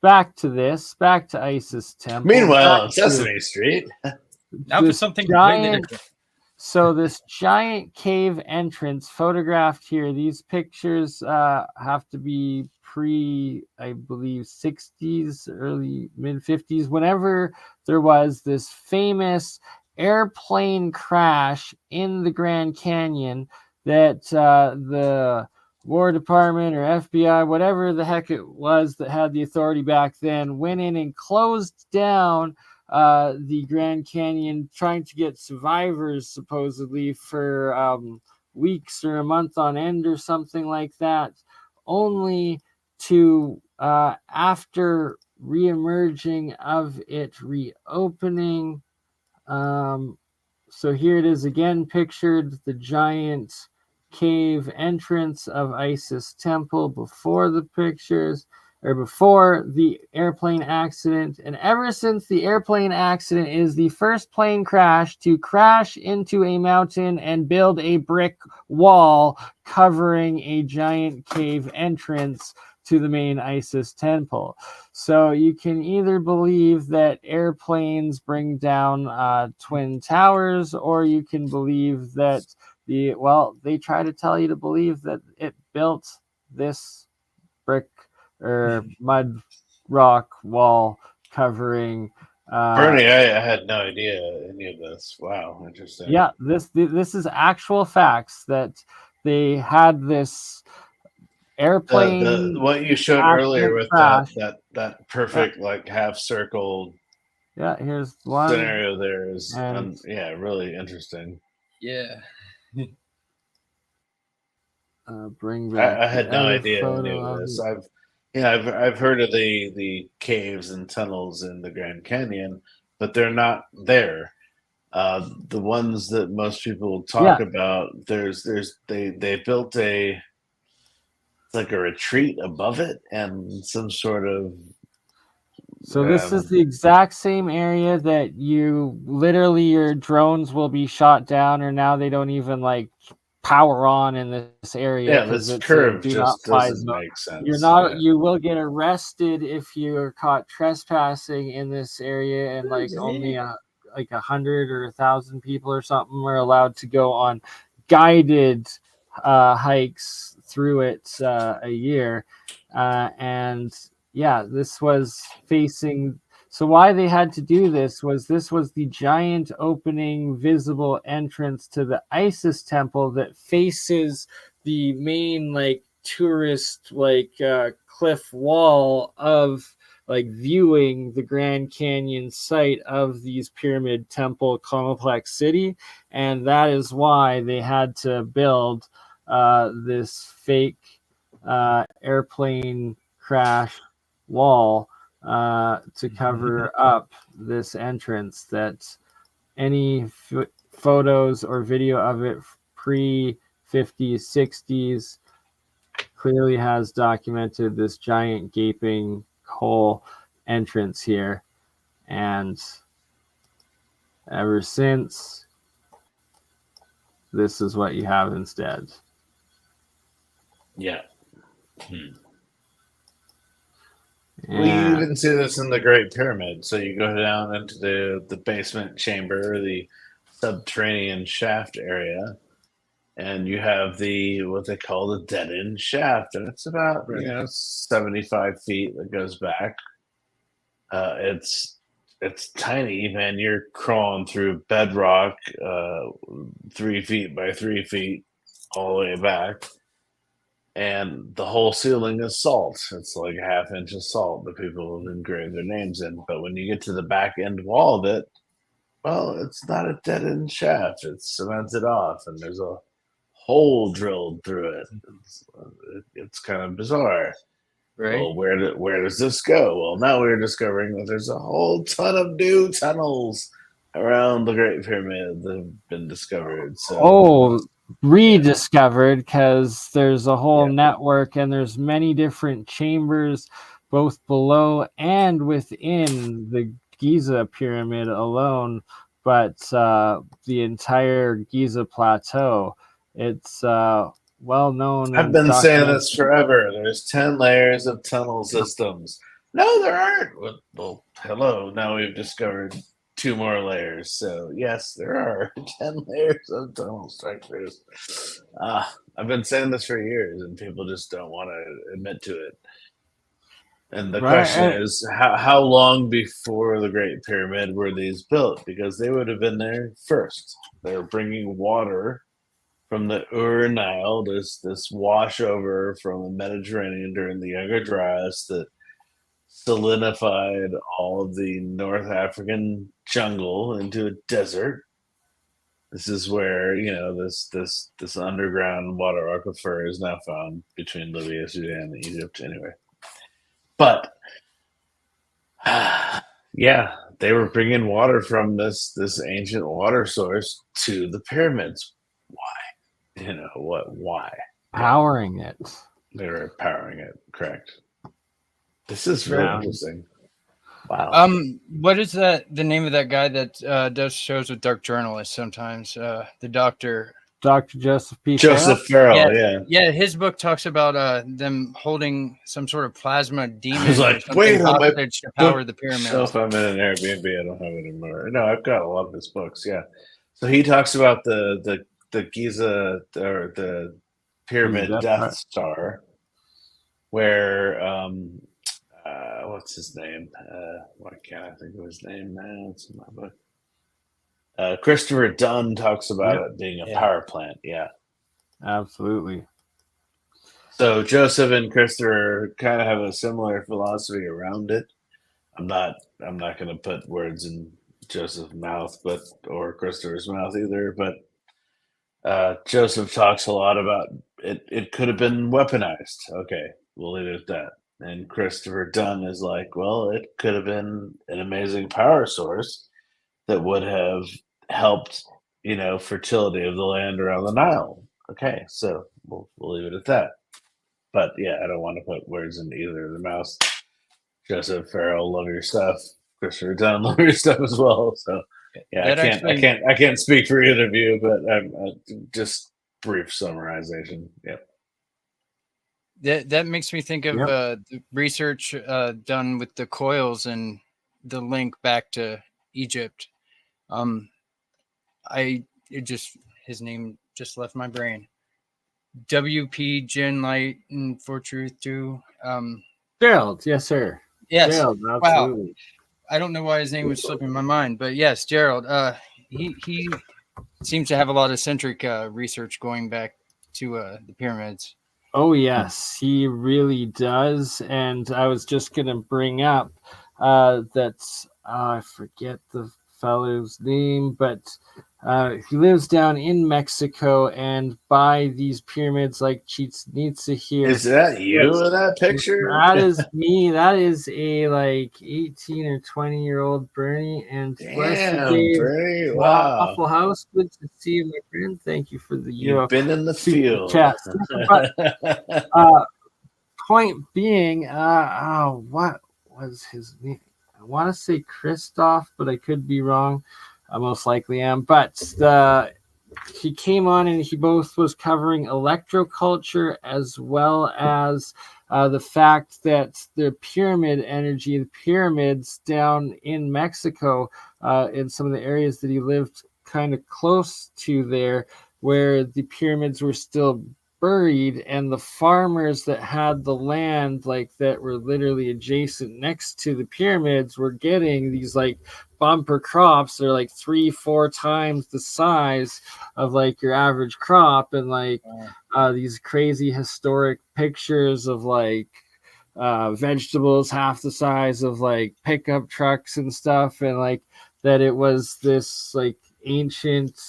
back to Isis Temple. Meanwhile, on Sesame Street. Now for something completely different. So this giant cave entrance photographed here, these pictures have to be I believe, 60s, early mid-50s, whenever there was this famous airplane crash in the Grand Canyon that the War Department or FBI, whatever the heck it was that had the authority back then, went in and closed down the Grand Canyon, trying to get survivors supposedly for weeks or a month on end or something like that, only to after reemerging of it reopening. So here it is again pictured, the giant cave entrance of Isis Temple before the pictures, or before the airplane accident. And ever since the airplane accident, is the first plane crash to crash into a mountain and build a brick wall covering a giant cave entrance to the main Isis temple. So you can either believe that airplanes bring down twin towers, or you can believe that they try to tell you to believe that it built this brick or mud rock wall covering. BurnEye A, I had no idea any of this. Wow, interesting. Yeah, this is actual facts that they had this airplane. What you showed earlier with that perfect like half circle. Yeah, here's one scenario. There is, really interesting. Yeah. Bring back. I had no idea any of this. I've heard of the caves and tunnels in the Grand Canyon, but they're not there. The ones that most people talk about, they built a retreat above it and some sort of. So this is the exact same area that your drones will be shot down, or now they don't even power on in this area. Yeah, this curve just doesn't make sense. You will get arrested if you're caught trespassing in this area, and only 100 or 1,000 people or something are allowed to go on guided hikes through it a year. This was facing. So why they had to do this was the giant opening visible entrance to the Isis temple that faces the main tourist cliff wall of viewing the Grand Canyon site of these pyramid temple complex city. And that is why they had to build this fake airplane crash wall to cover up this entrance, that any photos or video of it pre-50s, 60s clearly has documented this giant gaping hole entrance here. And ever since, this is what you have instead. Yeah. Well, you even see this in the Great Pyramid. So you go down into the basement chamber, the subterranean shaft area, and you have what they call the dead-end shaft, and it's about 75 feet that goes back. It's tiny, man. You're crawling through bedrock, 3 feet by 3 feet, all the way back. And the whole ceiling is salt. It's like a half inch of salt that people have engraved their names in. But when you get to the back end wall of it, well, it's not a dead end shaft. It's cemented off, and there's a hole drilled through it. It's kind of bizarre. Right. Well, where does this go? Well, now we're discovering that there's a whole ton of new tunnels around the Great Pyramid that have been discovered. So, rediscovered, because there's a whole network, and there's many different chambers both below and within the Giza pyramid alone, but the entire Giza plateau, it's well known. I've been saying this forever. There's 10 layers of tunnel systems. No, there aren't. Well, hello. Now we've discovered 2 more layers. So yes, there are 10 layers of tunnel structures. I've been saying this for years, and people just don't want to admit to it. And the question is, how long before the Great Pyramid were these built? Because they would have been there first. They're bringing water from the Nile, this wash over from the Mediterranean during the Younger Dryas that solidified all of the North African jungle into a desert. This is where this underground water aquifer is now found between Libya, Sudan, and Egypt. Anyway, but yeah, they were bringing water from this ancient water source to the pyramids. Why? What? Why? Powering it. They were powering it. Correct. This is really interesting. Wow. What is the name of that guy that does shows with dark journalists sometimes? The doctor. Dr. Joseph P. Farrell, yeah. Yeah, his book talks about them holding some sort of plasma demon I was like, wait, hostage to power the pyramids. So if I'm in an Airbnb, I don't have it anymore. No, I've got a lot of his books, yeah. So he talks about the Giza or the pyramid Death Star, where what's his name? Why can't I think of his name now? It's in my book. Christopher Dunn talks about it being a power plant. Yeah, absolutely. So Joseph and Christopher kind of have a similar philosophy around it. I'm not going to put words in Joseph's mouth, or Christopher's mouth either. But Joseph talks a lot about it. It could have been weaponized. Okay, we'll leave it at that. And Christopher Dunn is like, well, it could have been an amazing power source that would have helped, fertility of the land around the Nile. Okay, so we'll leave it at that. But yeah, I don't want to put words in either of their mouths. Joseph Farrell, love your stuff. Christopher Dunn, love your stuff as well. So yeah, I can't speak for either of you, but I'm just brief summarization. Yep. That makes me think of the research done with the coils and the link back to Egypt. His name just left my brain. WP Gen Light and For Truth too. Gerald, yes, sir. Yes. Gerald, absolutely. Wow. I don't know why his name was slipping my mind, but yes, Gerald. He seems to have a lot of centric research going back to the pyramids. Oh yes, he really does. And I was just gonna bring up that I forget the fellow's name, but he lives down in Mexico, and by these pyramids like Chichen Itza here. Is that you in that picture? That is me. That is a 18 or 20-year-old Bernie. And Bernie, wow. Waffle House, good to see you, my friend. Thank you for the You've been in the field. But, point being, what was his name? I want to say Christoph, but I could be wrong. I most likely am. But he came on and he both was covering electroculture as well as the fact that the pyramid energy, the pyramids down in Mexico, in some of the areas that he lived kind of close to there, where the pyramids were still buried, and the farmers that had the land that were literally adjacent next to the pyramids were getting these bumper crops. They're 3-4 times the size of your average crop, and these crazy historic pictures of vegetables half the size of pickup trucks and stuff, and that it was this ancient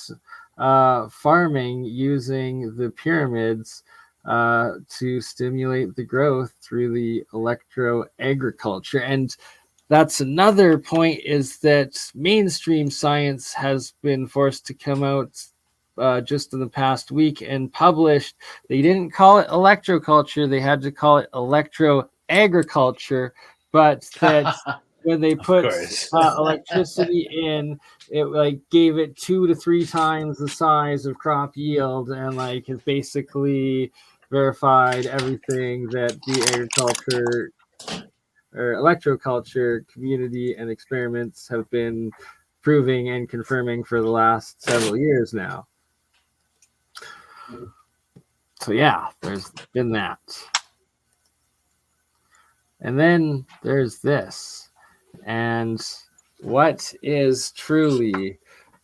farming using the pyramids to stimulate the growth through the electro agriculture. And that's another point, is that mainstream science has been forced to come out just in the past week and published. They didn't call it electroculture, they had to call it electro agriculture, but that when they put electricity in, it gave it 2 to 3 times the size of crop yield, and has basically verified everything that the agriculture or electroculture community and experiments have been proving and confirming for the last several years now. So yeah, there's been that. And then there's this. And what is truly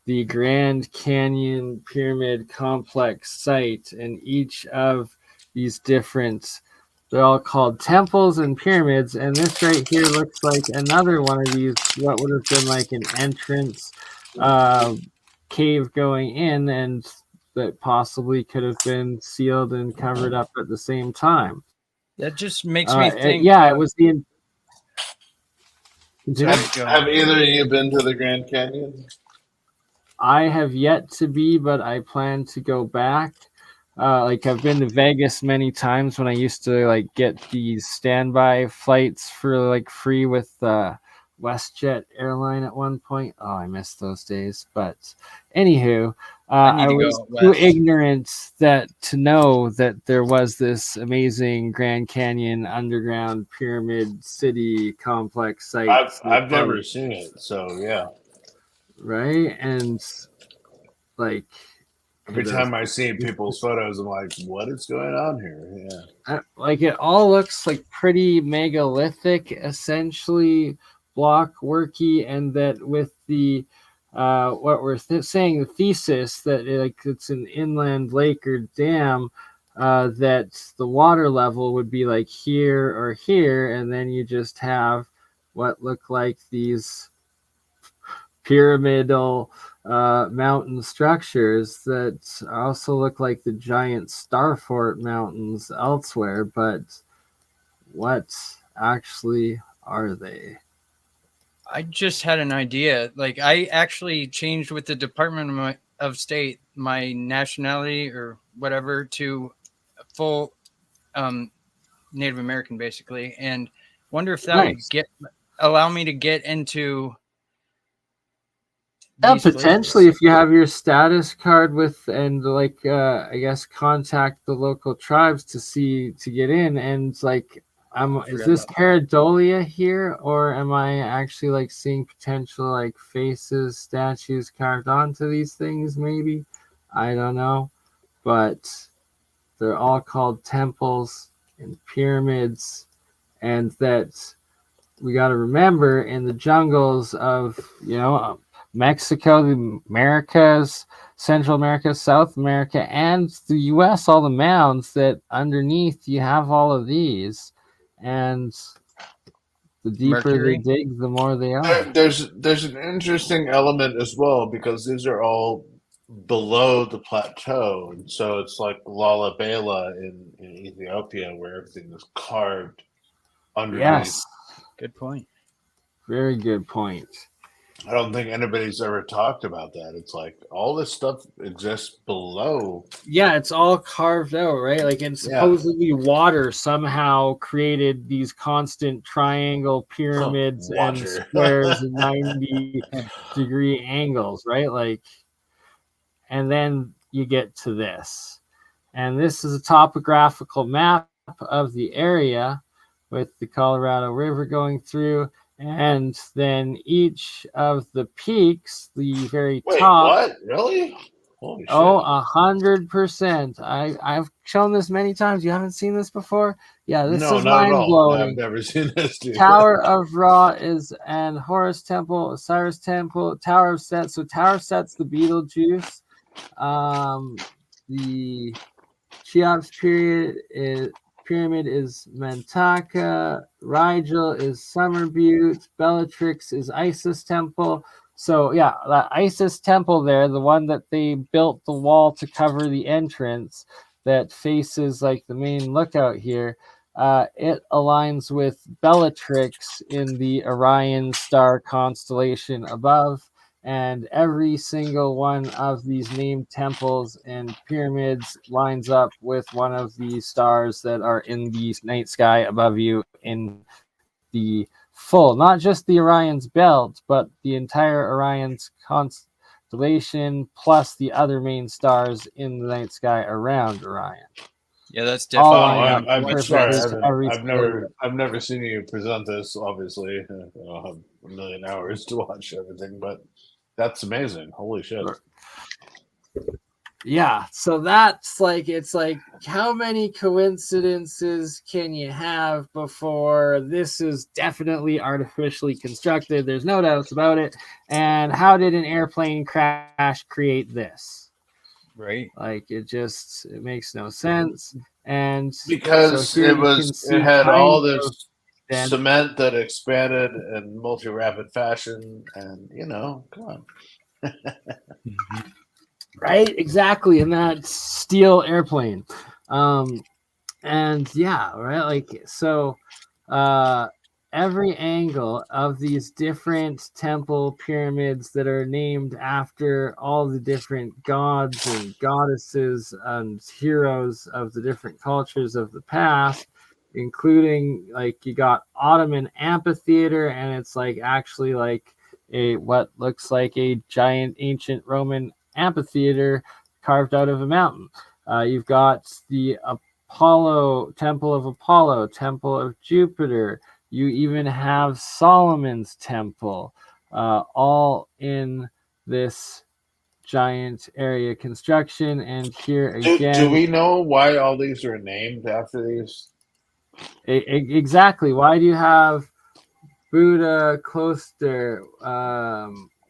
the Grand Canyon Pyramid Complex site? And each of these different, they're all called temples and pyramids. And this right here looks like another one of these, what would have been like an entrance cave going in, and that possibly could have been sealed and covered up at the same time. That just makes me think. Yeah, it was the. Have either of you been to the Grand Canyon? I have yet to be, but I plan to go back. Like I've been to Vegas many times when I used to like get these standby flights for like free with WestJet airline at one point. Oh, I missed those days. But anywho, I was too ignorant to know that there was this amazing Grand Canyon underground pyramid city complex site. I've never seen it, so yeah. Right, and like every time I see people's photos, I'm like, what is going on here? Yeah, like it all looks like pretty megalithic, essentially block worky, and that with the what we're saying, the thesis that it's an inland lake or dam, that the water level would be like here or here, and then you just have what look like these pyramidal mountain structures that also look like the giant Starfort mountains elsewhere, but what actually are they? I just had an idea. Like, I actually changed with the Department of State my nationality or whatever to full Native American, basically, and wonder if that would allow me to get into. Potentially, places. If you have your status card with, and like I guess contact the local tribes to get in, and like is this pareidolia here, or am I actually like seeing potential like faces, statues carved onto these things? Maybe, I don't know, but they're all called temples and pyramids, and that we got to remember in the jungles of Mexico, the Americas, Central America, South America, and the U.S., all the mounds, that underneath you have all of these, and the deeper they dig, the more they are. There's an interesting element as well, because these are all below the plateau, and so it's like Lalibela in Ethiopia, where everything is carved underneath. Yes, good point. Very good point. I don't think anybody's ever talked about that. It's like all this stuff exists below. Yeah, it's all carved out, right? Like, and supposedly water somehow created these constant triangle pyramids and squares and 90-degree angles, right? Like, and then you get to this. And this is a topographical map of the area with the Colorado River going through. And then each of the peaks, the very top. What? Really? Holy shit. 100%. I've shown this many times. You haven't seen this before? Yeah, this is mind blowing. I've never seen this, dude. Tower of Ra and Horus Temple, Osiris Temple, Tower of Set. So Tower of Set's the Beetlejuice. The Cheops pyramid is Mantaka, Rigel is Summer Butte, Bellatrix is Isis Temple. So yeah, that Isis Temple there, the one that they built the wall to cover the entrance that faces like the main lookout here, it aligns with Bellatrix in the Orion star constellation above. And every single one of these named temples and pyramids lines up with one of the stars that are in the night sky above you in the full, not just the Orion's belt, but the entire Orion's constellation plus the other main stars in the night sky around Orion. Yeah, that's All definitely. lined up I'm perfectly sorry. to every single year. I've never seen you present this. Obviously, I don't have a million hours to watch everything, but that's amazing. Holy shit! Yeah, so that's like, it's like, how many coincidences can you have before this is definitely artificially constructed? There's no doubts about it. And how did an airplane crash create this? Right. Like, it makes no sense. And so Because here you can it see had kind all of this then, cement that expanded in multi-rapid fashion, and come on. right, exactly, in that steel airplane. And yeah, right, like, so every angle of these different temple pyramids that are named after all the different gods and goddesses and heroes of the different cultures of the past, including, like, you got Ottoman amphitheater, and it's like actually like a what looks like a giant ancient Roman amphitheater carved out of a mountain. You've got the Apollo, Temple of Apollo, Temple of Jupiter. You even have Solomon's Temple, all in this giant area construction. And here Do again, we know why all these are named after these? exactly. Why do you have Buddha Cluster?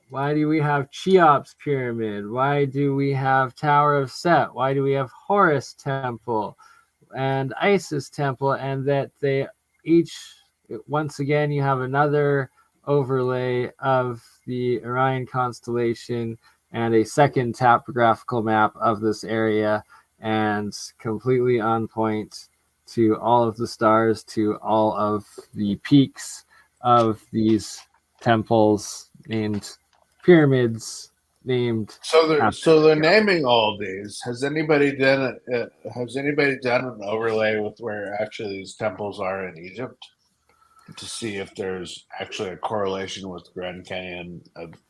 Why do we have Cheops Pyramid? Why do we have Tower of Set? Why do we have Horus Temple and Isis Temple? And that they each, once again, you have another overlay of the Orion constellation and a second topographical map of this area, and completely on point to all of the stars, to all of the peaks of these temples named pyramids named So they're naming all of these. Has anybody done an overlay with where actually these temples are in Egypt to see if there's actually a correlation with Grand Canyon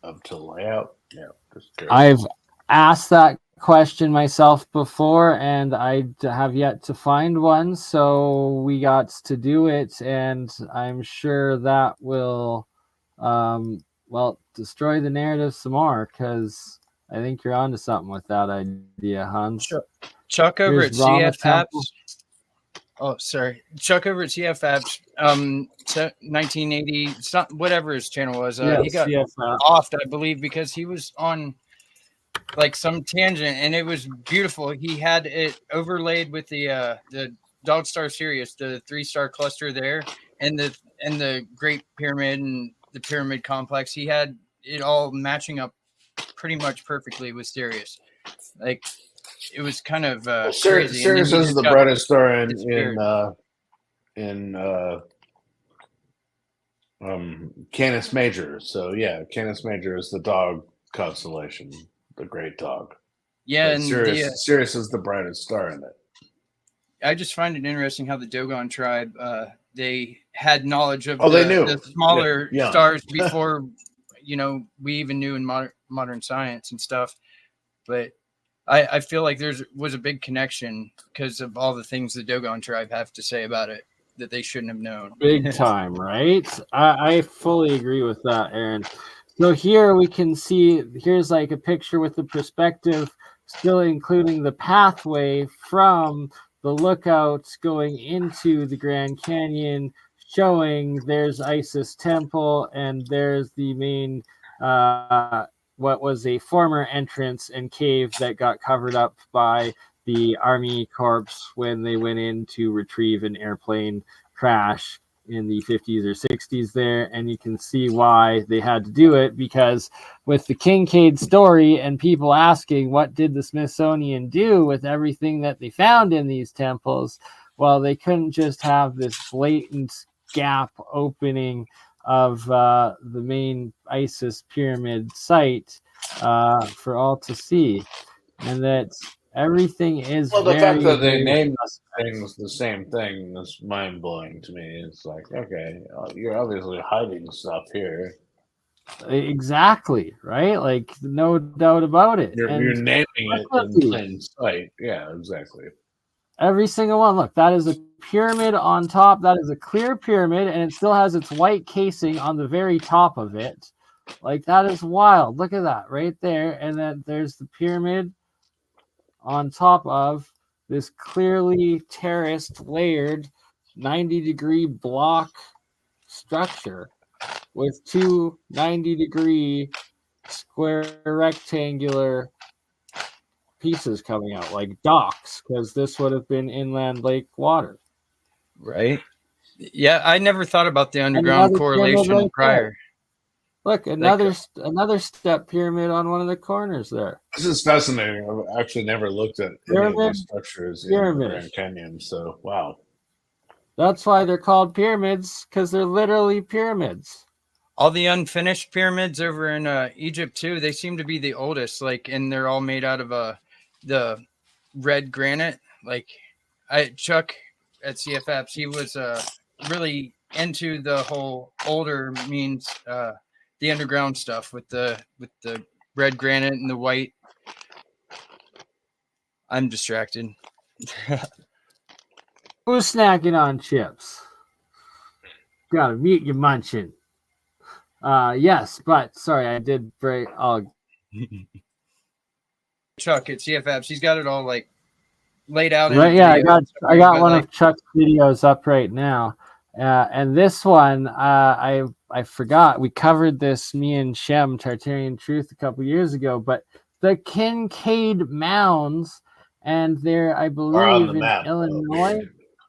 up to layout? Yeah, just curious. I've asked that question myself before, and I have yet to find one. So we got to do it, and I'm sure that will, well, destroy the narrative some more, because I think you're onto something with that idea, Hans. Chuck over Here's at Rama CF Temple. Apps. Oh, sorry. Chuck over at CF Apps, 1980, it's not, whatever his channel was. Yeah, He got offed, I believe, because he was on like some tangent, and it was beautiful. He had it overlaid with the Dog Star Sirius, the 3-star cluster there, and the Great Pyramid and the Pyramid Complex. He had it all matching up pretty much perfectly with Sirius. Like, it was kind of crazy. Sirius And then is the brightest star in Canis Major. So yeah, Canis Major is the dog constellation, the great dog. Yeah, but and Sirius is the brightest star in it. I just find it interesting how the Dogon tribe they had knowledge of they knew the smaller yeah. stars before we even knew in modern science and stuff. But I feel like was a big connection because of all the things the Dogon tribe have to say about it that they shouldn't have known. Big time, right? I fully agree with that, Aaron. So here we can see, here's like a picture with the perspective, still including the pathway from the lookouts going into the Grand Canyon, showing there's Isis Temple, and there's the main, what was a former entrance and cave that got covered up by the Army Corps when they went in to retrieve an airplane crash in the 50s or 60s there. And you can see why they had to do it, because with the Kincaid story and people asking what did the Smithsonian do with everything that they found in these temples, well, they couldn't just have this blatant gap opening of the main Isis pyramid site for all to see, and that everything is the fact that they very named things the same thing is mind blowing to me. It's like, okay, you're obviously hiding stuff here. Exactly, right? Like, no doubt about it. You're naming it in plain sight. Yeah, exactly. Every single one. Look, that is a pyramid on top. That is a clear pyramid, and it still has its white casing on the very top of it. Like, that is wild. Look at that right there. And then there's the pyramid on top of this clearly terraced, layered 90-degree block structure with two 90-degree square rectangular pieces coming out like docks, because this would have been inland lake water. Right. Yeah, I never thought about the underground correlation right prior. there. Look, another step pyramid on one of the corners there. This is fascinating. I've actually never looked at any of these structures in the Grand Canyon. So, wow. That's why they're called pyramids, because they're literally pyramids. All the unfinished pyramids over in Egypt too, they seem to be the oldest. Like, and they're all made out of the red granite. Like, Chuck at CFAPS, he was really into the whole older means the underground stuff with the red granite and the white. I'm distracted. Who's snacking on chips? Gotta mute your munching. Yes, but sorry, I did break. Chuck at CFAPS, he's got it all like laid out. Right, yeah, I got one of Chuck's videos up right now, and this one I forgot we covered this, me and Shem Tartarian Truth, a couple years ago, but the Kincaid Mounds, and they're, I believe, in Illinois.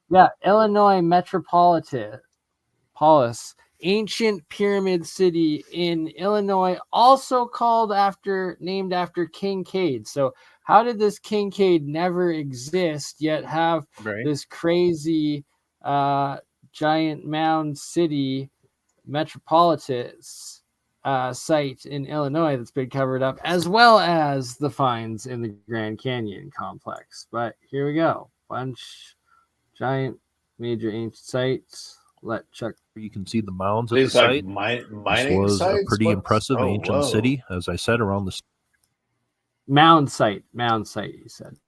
Yeah, Illinois Metropolitan Polis, ancient pyramid city in Illinois, also named after Kincaid. So how did this Kincaid never exist yet have this crazy giant mound city metropolitan site in Illinois that's been covered up, as well as the finds in the Grand Canyon complex? But here we go. Giant major ancient sites. Let Chuck. You can see the mounds at the site. This was a pretty impressive ancient city, as I said, around the mound site. He said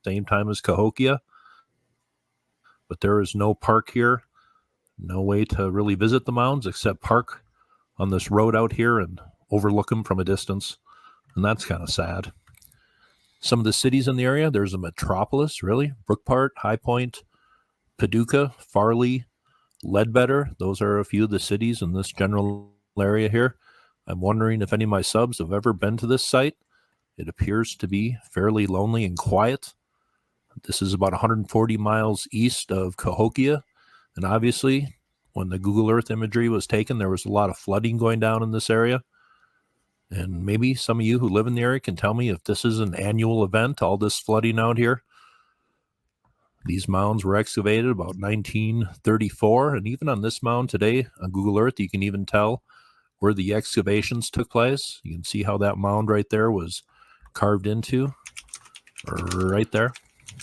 same time as Cahokia, but there is no park here. No way to really visit the mounds except park on this road out here and overlook them from a distance, and that's kind of sad. Some of the cities in the area, there's a metropolis, really. Brookport, High Point, Paducah, Farley, Ledbetter. Those are a few of the cities in this general area here. I'm wondering if any of my subs have ever been to this site. It appears to be fairly lonely and quiet. This is about 140 miles east of Cahokia. And obviously, when the Google Earth imagery was taken, there was a lot of flooding going down in this area. And maybe some of you who live in the area can tell me if this is an annual event, all this flooding out here. These mounds were excavated about 1934, and even on this mound today on Google Earth, you can even tell where the excavations took place. You can see how that mound right there was carved into, right there.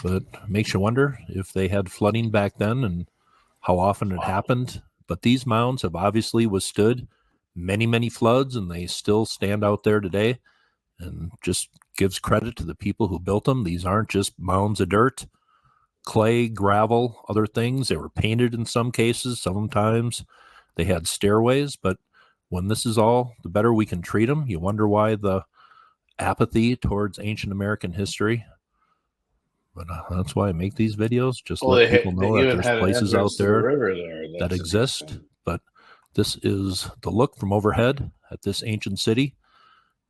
But it makes you wonder if they had flooding back then and how often it happened. But these mounds have obviously withstood many, many floods, and they still stand out there today, and just gives credit to the people who built them. These aren't just mounds of dirt, clay, gravel, other things. They were painted in some cases. Sometimes they had stairways, but when this is all, the better we can treat them. You wonder why the apathy towards ancient American history. But that's why I make these videos, just let people know that there's places out there that exist. But this is the look from overhead at this ancient city.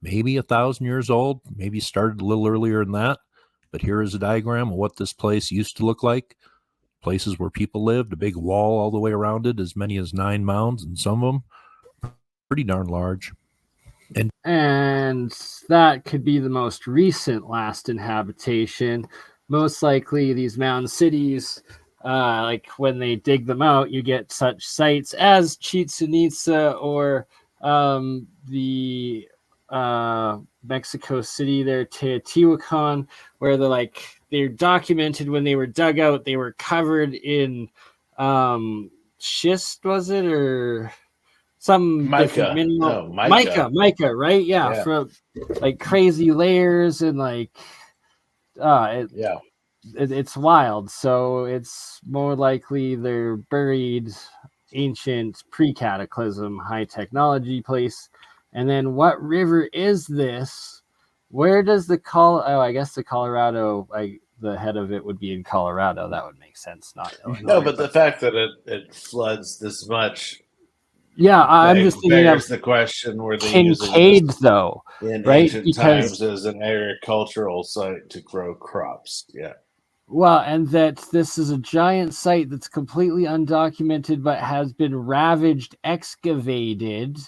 Maybe 1,000 years old, maybe started a little earlier than that. But here is a diagram of what this place used to look like. Places where people lived, a big wall all the way around it, as many as 9 mounds, and some of them pretty darn large. And that could be the most recent last inhabitation. Most likely these mound cities, like when they dig them out, you get such sites as Chichen Itza or the Mexico City there, Teotihuacan, where they're documented when they were dug out, they were covered in schist, was it, or some mica mineral? Mica, right? Yeah, from like crazy layers and it's wild. So it's more likely they're buried ancient pre-cataclysm high technology place. And then what river is this? Where does I guess the Colorado, the head of it would be in Colorado. That would make sense, not Illinois. No, but the fact that it floods this much, yeah, I'm just thinking of the question: were they Kincaid, using this though, in right? ancient Because times as an agricultural site to grow crops? Yeah. well, and that this is a giant site that's completely undocumented, but has been ravaged, excavated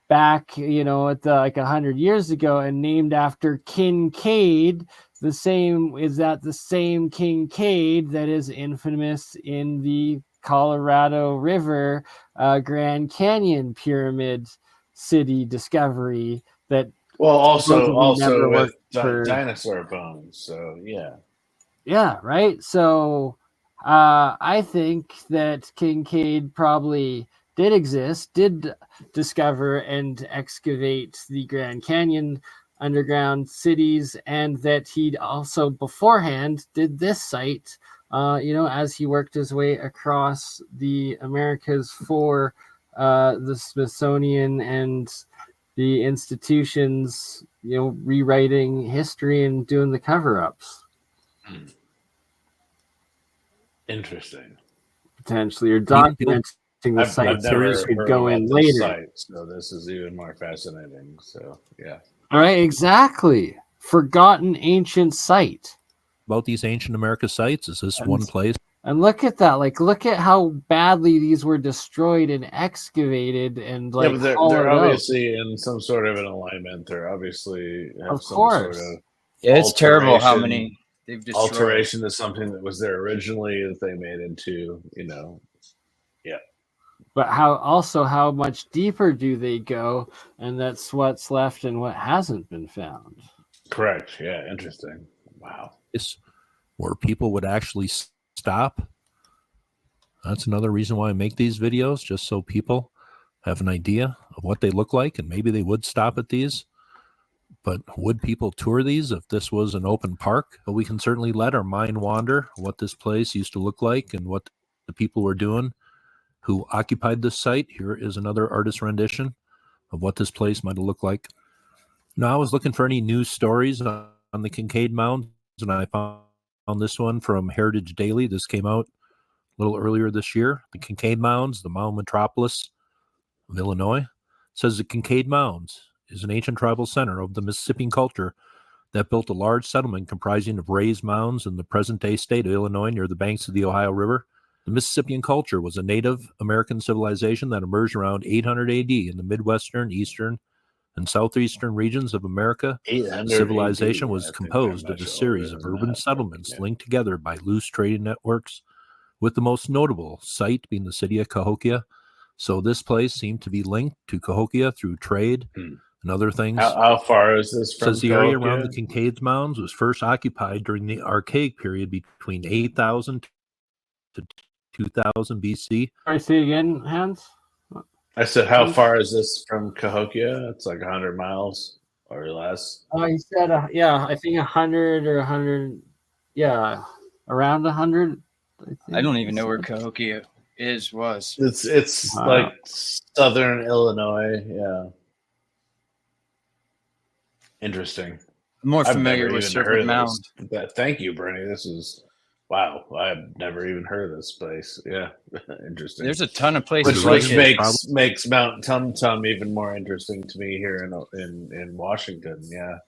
back, at the 100 years ago, and named after Kincaid. The same Kincaid that is infamous in the Colorado River Grand Canyon Pyramid City discovery that Well, also never with worked for dinosaur bones. So yeah. Yeah, right. So I think that Kincaid probably did exist, did discover and excavate the Grand Canyon underground cities, and that he also beforehand did this site, as he worked his way across the Americas for the Smithsonian and the institutions, rewriting history and doing the cover-ups. Interesting. Potentially, or documenting the site. I've never Series could heard go about in this later. site, so this is even more fascinating. So yeah. All right, exactly. Forgotten ancient site. About these ancient America sites, is this one place? And look at that. Look at how badly these were destroyed and excavated and Yeah, but they're hollowed out. obviously in some sort of an alignment. They're obviously have Of some course. sort of Yeah, it's terrible how alteration- many they've destroyed. alteration to something that was there originally that they made into, yeah. But how much deeper do they go? And that's what's left and what hasn't been found. Correct. Yeah. Interesting. Wow. It's where people would actually stop. That's another reason why I make these videos, just so people have an idea of what they look like, and maybe they would stop at these. But would people tour these if this was an open park? But we can certainly let our mind wander what this place used to look like and what the people were doing who occupied this site. Here is another artist rendition of what this place might have looked like. Now, I was looking for any news stories on the Kincaid Mounds, and I found this one from Heritage Daily. This came out a little earlier this year. The Kincaid Mounds, the mound metropolis of Illinois. It says the Kincaid Mounds is an ancient tribal center of the Mississippian culture that built a large settlement comprising of raised mounds in the present-day state of Illinois near the banks of the Ohio River. The Mississippian culture was a Native American civilization that emerged around 800 AD in the Midwestern, Eastern, and Southeastern regions of America. Civilization was composed of a series of urban settlements linked together by loose trading networks, with the most notable site being the city of Cahokia. So this place seemed to be linked to Cahokia through trade and other things. How far is this from Says the area around the Kincaid's Mounds was first occupied during the Archaic period between 8,000 to 2000 BC. Sorry, say again, Hans? I said, how far is this from Cahokia? It's like 100 miles or less. He said, I think 100 or 100, around 100. I don't even know where Cahokia was. It's like southern Illinois. Yeah. Interesting. I'm more familiar with Serpent Mound. Thank you, Bernie. This is wow. I've never even heard of this place. Yeah. Interesting. There's a ton of places which makes Mount Tum Tum even more interesting to me here in Washington. Yeah.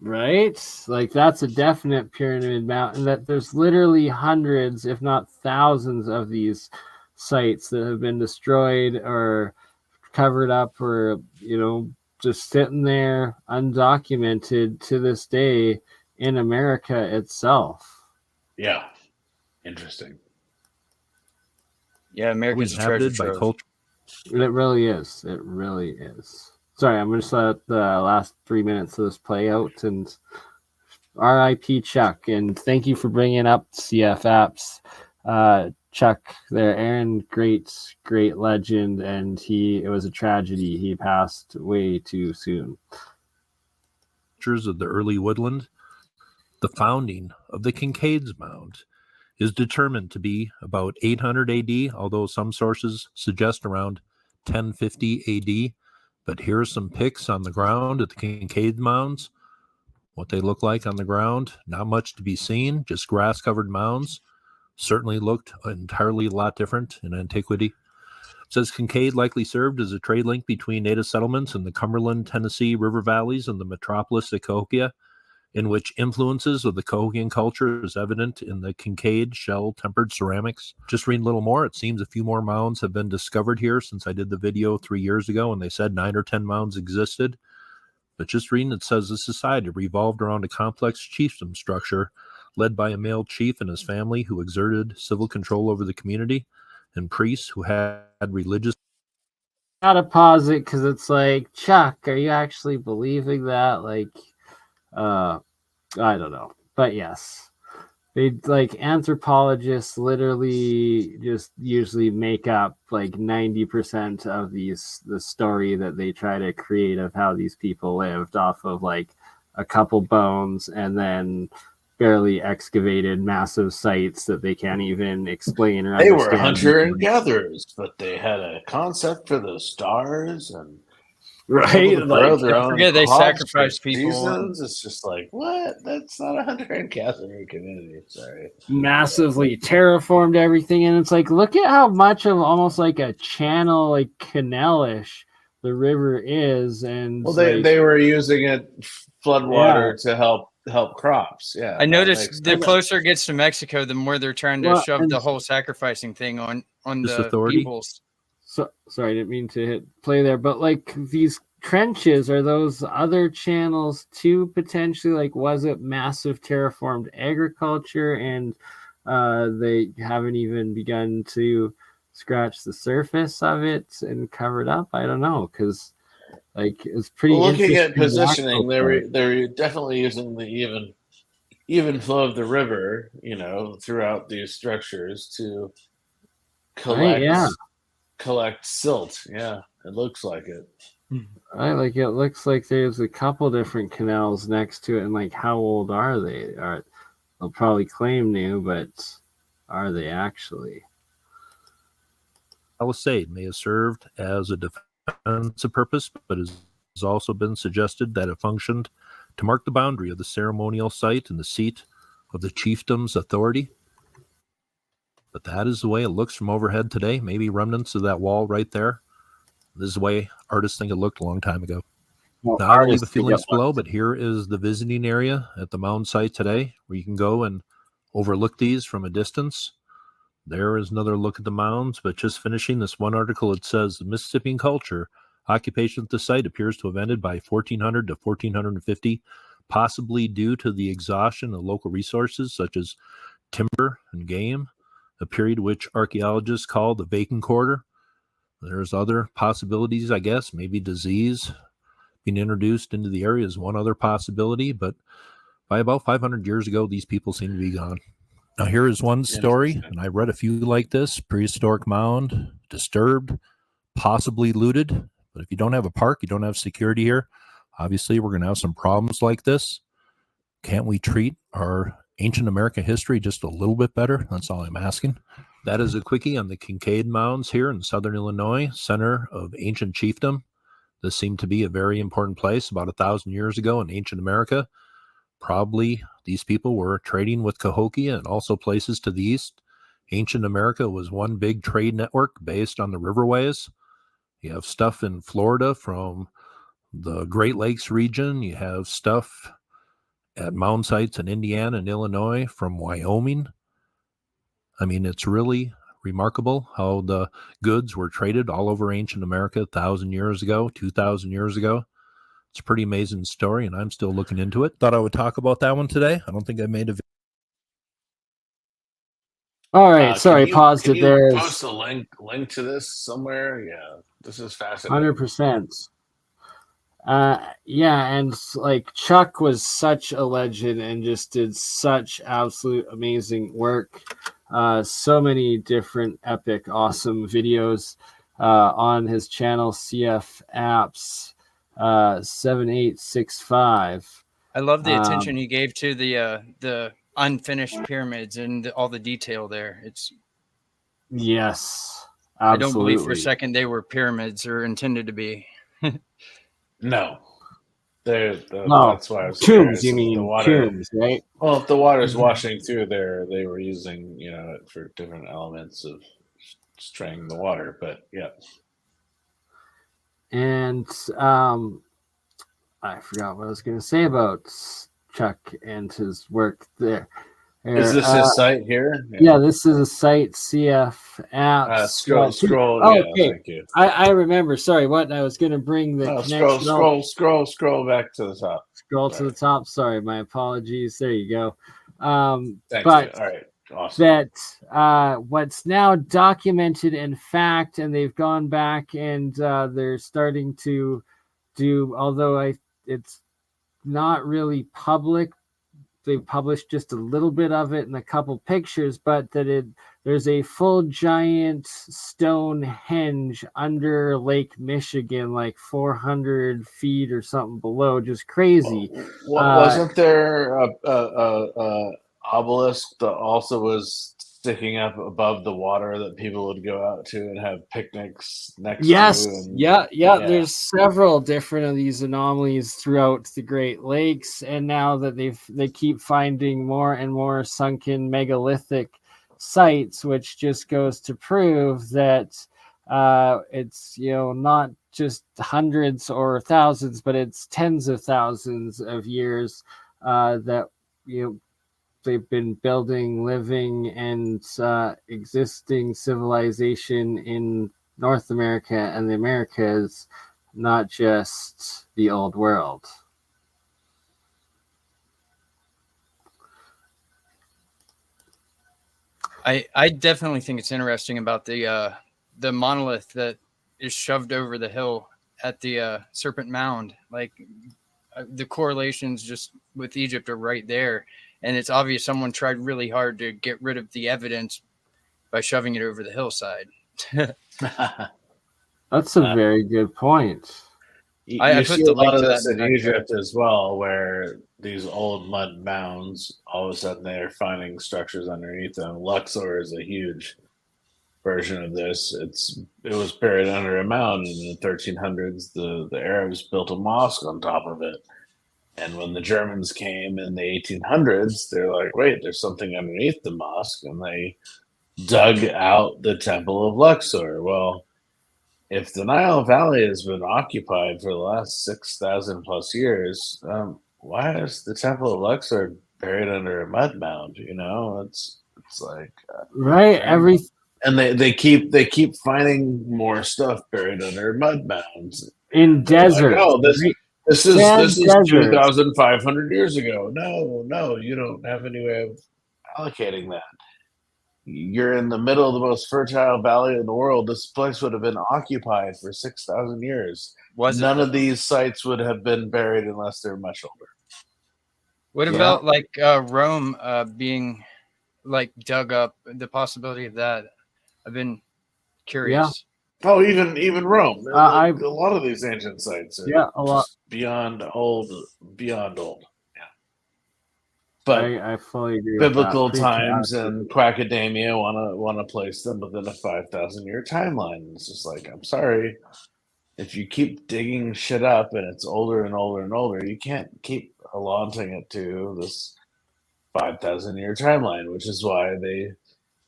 Right? That's a definite pyramid mountain. That there's literally hundreds, if not thousands, of these sites that have been destroyed or covered up or, just sitting there undocumented to this day in America itself. Yeah. Interesting. Yeah, America's a treasure trove. It really is. It really is. Sorry, I'm going to let the last 3 minutes of this play out. And R.I.P. Chuck. And thank you for bringing up CF Apps. Chuck there, Aaron, great legend. And it was a tragedy. He passed way too soon. Pictures of the early woodland The founding of the Kincaid's Mound is determined to be about 800 AD, although some sources suggest around 1050 AD. But here are some pics on the ground at the Kincaid Mounds. What they look like on the ground, not much to be seen, just grass-covered mounds. Certainly looked entirely a lot different in antiquity. It says Kincaid likely served as a trade link between native settlements in the Cumberland, Tennessee river valleys and the metropolis of Cahokia, in which influences of the Cahokian culture is evident in the Kincaid shell-tempered ceramics. Just reading a little more, it seems a few more mounds have been discovered here since I did the video 3 years ago, and they said 9 or 10 mounds existed. But just reading, it says the society revolved around a complex chiefdom structure led by a male chief and his family who exerted civil control over the community, and priests who had religious... Gotta pause it because it's like, Chuck, are you actually believing that? Like, I don't know, but yes, they like anthropologists literally just usually make up like 90% of the story that they try to create of how these people lived off of like a couple bones and then barely excavated massive sites that they can't even explain or They understand. were hunter and gatherers, but they had a concept for the stars and right, grow their own forget they crops sacrifice for people. seasons. It's just like, what? That's not a hunter and gatherer community. Sorry. Massively terraformed everything, and it's like, look at how much of almost like a channel, like canal-ish the river is. And Well, they were using it floodwater to help crops. Yeah, I noticed the closer it gets to Mexico, the more they're trying to shove the whole sacrificing thing on the authority. peoples. So sorry, I didn't mean to hit play there, but like these trenches, are those other channels too potentially? Like, was it massive terraformed agriculture and they haven't even begun to scratch the surface of it and cover it up? I don't know, because like it's pretty looking at interesting positioning, they're definitely using the even flow of the river, throughout these structures to collect silt. Yeah, it looks like it. Right, like it looks like there's a couple different canals next to it, and like, how old are they? They'll probably claim new, but are they actually? Palisade may have served as a defensive purpose, but has also been suggested that it functioned to mark the boundary of the ceremonial site and the seat of the chiefdom's authority. But that is the way it looks from overhead today. Maybe remnants of that wall right there. This is the way artists think it looked a long time ago. Well, now, I will leave a few links below, but here is the visiting area at the mound site today, where you can go and overlook these from a distance. There is another look at the mounds, but just finishing this one article, it says the Mississippian culture occupation at the site appears to have ended by 1400 to 1450, possibly due to the exhaustion of local resources such as timber and game, a period which archaeologists call the vacant quarter. There's other possibilities, I guess. Maybe disease being introduced into the area is one other possibility, but by about 500 years ago, these people seem to be gone. Now, here is one story, and I read a few like this. Prehistoric mound, disturbed, possibly looted. But if you don't have a park, you don't have security here, obviously we're going to have some problems like this. Can't we treat our ancient American history just a little bit better? That's all I'm asking. That is a quickie on the Kincaid Mounds here in southern Illinois, center of ancient chiefdom. This seemed to be a very important place about 1,000 years ago in ancient America. Probably these people were trading with Cahokia and also places to the east. Ancient America was one big trade network based on the riverways. You have stuff in Florida from the Great Lakes region. You have stuff at mound sites in Indiana and Illinois from Wyoming. I mean, it's really remarkable how the goods were traded all over ancient America 1,000 years ago, 2,000 years ago. It's a pretty amazing story, and I'm still looking into it. Thought I would talk about that one today. I don't think I made a video. All right, sorry, paused it there. Post a link to this somewhere. Yeah, this is fascinating. 100%. Yeah, and like Chuck was such a legend and just did such absolute amazing work. So many different epic, awesome videos on his channel, CF Apps 7865. I love the attention he gave to the unfinished pyramids and all the detail there. It's Yes, I don't believe for a absolutely. second they were pyramids or intended to be. No, No, that's why I was tombs. curious You if the mean water. tombs, right? Well, if the water's washing through there, they were using it for different elements of straying the water. But yeah, And I forgot what I was going to say about Chuck and his work there. is this his site here? Yeah, this is a site, CF apps. Scroll. Oh, Yeah, okay. thank you. I remember. Sorry, what? I was going to bring the connection. Scroll back to the top. Scroll to the top. Sorry, my apologies. There you go. Thanks, but dude. All right, awesome. That what's now documented in fact, and they've gone back and they're starting to do, although it's not really public. They published just a little bit of it and a couple pictures, but there's a full giant Stonehenge under Lake Michigan, like 400 feet or something below, just crazy. Wasn't there a obelisk that also was sticking up above the water that people would go out to and have picnics next Yes, to? And, yeah. There's several different of these anomalies throughout the Great Lakes, and now that they keep finding more and more sunken megalithic sites, which just goes to prove that it's not just hundreds or thousands, but it's tens of thousands of years that they've been building, living, and existing civilization in North America and the Americas, not just the old world. I definitely think it's interesting about the monolith that is shoved over the hill at the Serpent Mound. Like the correlations just with Egypt are right there. And it's obvious someone tried really hard to get rid of the evidence by shoving it over the hillside. That's a very good point. I You put see the a lot link of to that this in in the Egypt as well, where these old mud mounds, all of a sudden they're finding structures underneath them. Luxor is a huge version of this. It was buried under a mound in the 1300s. The Arabs built a mosque on top of it. And when the Germans came in the 1800s, they're like, wait, there's something underneath the mosque. And they dug out the Temple of Luxor. Well, if the Nile Valley has been occupied for the last 6,000 plus years, why is the Temple of Luxor buried under a mud mound? It's like right. And they keep finding more stuff buried under mud mounds in deserts. Like, oh, this is deserts. 2,500 years ago. No, you don't have any way of allocating that. You're in the middle of the most fertile valley in the world. This place would have been occupied for 6,000 years. None of these sites would have been buried unless they're much older. What about like Rome being like dug up? The possibility of that. I've been curious. Oh, even Rome. A lot of these ancient sites are a lot beyond old. Yeah, but I fully agree. Biblical times and quackademia want to place them within a 5,000 year timeline. It's just like, I'm sorry, if you keep digging shit up and it's older and older and older, you can't keep launching it to this 5,000 year timeline, which is why they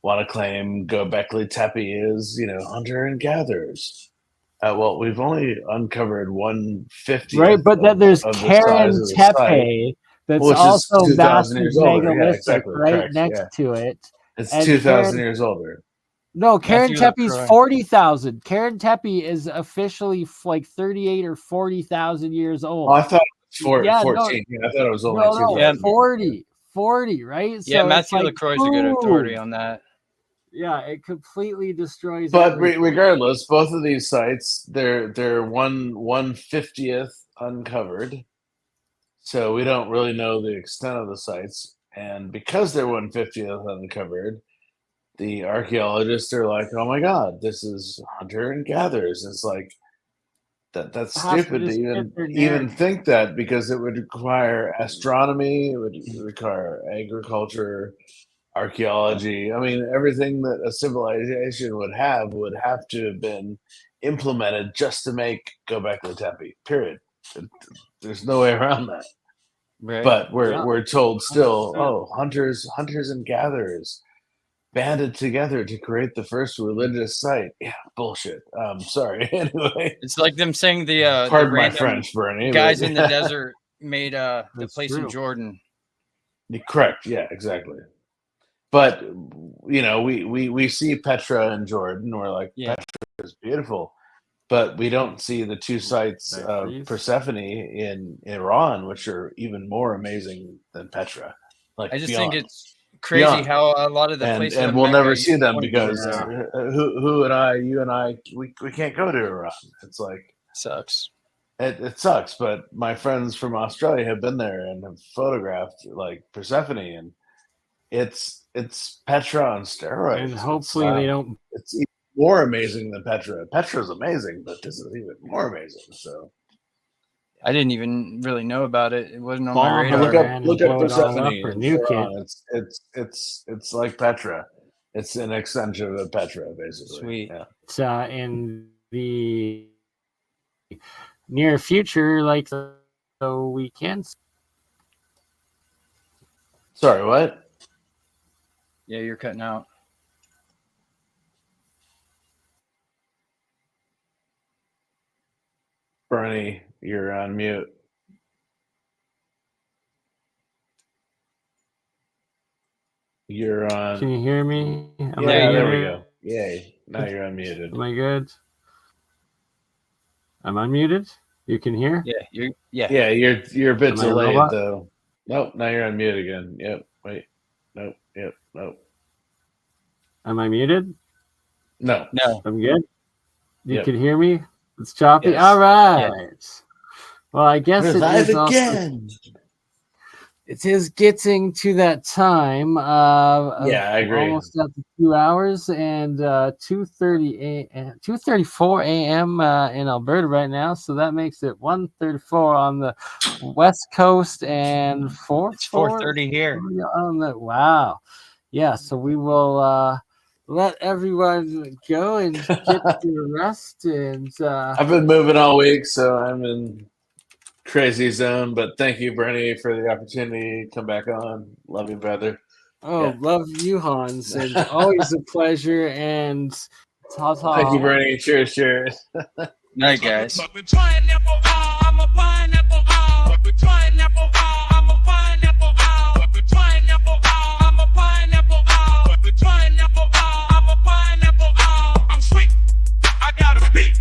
want to claim Göbekli Tepe is, hunter and gatherers. Well, we've only uncovered 1/50. Right, but then there's Karen Tepe that's also massive megalithic right next to it. It's 2,000 years older. No, Karen Tepe is 40,000. Karen Tepe is officially like 38 or 40,000 years old. Oh, I thought it was 14. I thought it was only 2,000. 40, right? Yeah, so Matthew LaCroix's a good authority on that. Yeah, it completely destroys. But regardless, both of these sites, they're 1/50th uncovered, so we don't really know the extent of the sites. And because they're 1/50th uncovered, the archaeologists are like, "Oh my God, this is hunter and gatherers." It's like That's Have to stupid to just even fit their even narrative. think that, because it would require astronomy, it would require agriculture, archaeology. I mean, everything that a civilization would have to have been implemented just to make Göbekli Tepe. Period. There's no way around that. Right. But Yeah. we're told still, 100%. oh, hunters and gatherers banded together to create the first religious site. Yeah, bullshit. Sorry. Anyway, It's like them saying the pardon my random French, Bernie. guys but- in the desert made the That's place true. in Jordan. Correct. Yeah, exactly. But we see Petra and Jordan. We're like, Yeah. Petra is beautiful, but we don't see the two sites Did I of freeze? Persephone in Iran, which are even more amazing than Petra. Like, I just beyond. think it's crazy Beyond. how a lot of the places And of we'll Mecca never you see them point because towards you and I, we can't go to Iran. It's like, sucks. it sucks, but my friends from Australia have been there and have photographed like Persephone, and it's Petra on steroids. And hopefully they don't It's even more amazing than Petra. Petra's amazing, but this is even more amazing. So I didn't even really know about it. It wasn't on bomb my radar. Iran look and up blow it all Persephone up or in nuke Iran. it. It's like Petra. It's an extension of Petra, basically. Sweet. Yeah. It's, in the near future, like so we can. Sorry, what? Yeah, you're cutting out. Bernie, you're on mute. You're on. Can you hear me? Am I Yeah, there we muted? go. Yay. Now you're unmuted. Am I good? I'm unmuted. You can hear? Yeah, Yeah, you're a bit Am I a delayed robot? though. Nope, now you're on mute again. Yep. Wait. Nope. Yep. Nope. Am I muted? No. No. I'm good. You Yep. can hear me? It's choppy. Yes. All right. Well, I guess We're it live is also, again. it is getting to that time. Yeah, I agree. Almost at the 2 hours and 2:34 a.m. In Alberta right now. So that makes it 1:34 on the West Coast and It's 4:30 here. on the wow. Yeah. So we will let everyone go and get to rest. And I've been moving all week, so I'm in crazy zone. But thank you, Bernie, for the opportunity to come back on. Love you, brother. oh, Yeah. love you, Hans, and always a pleasure. And ta-ta. Thank you, Bernie. Cheers, cheers. Night, guys. I'm sweet. I got a beat.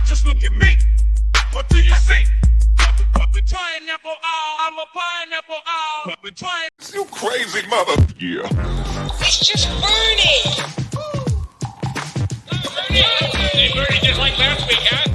Just look at me. What do you see? Pineapple owl. I'm a pineapple owl. You crazy mother. Yeah. It's just Bernie! Hey, Bernie, just like last week, huh?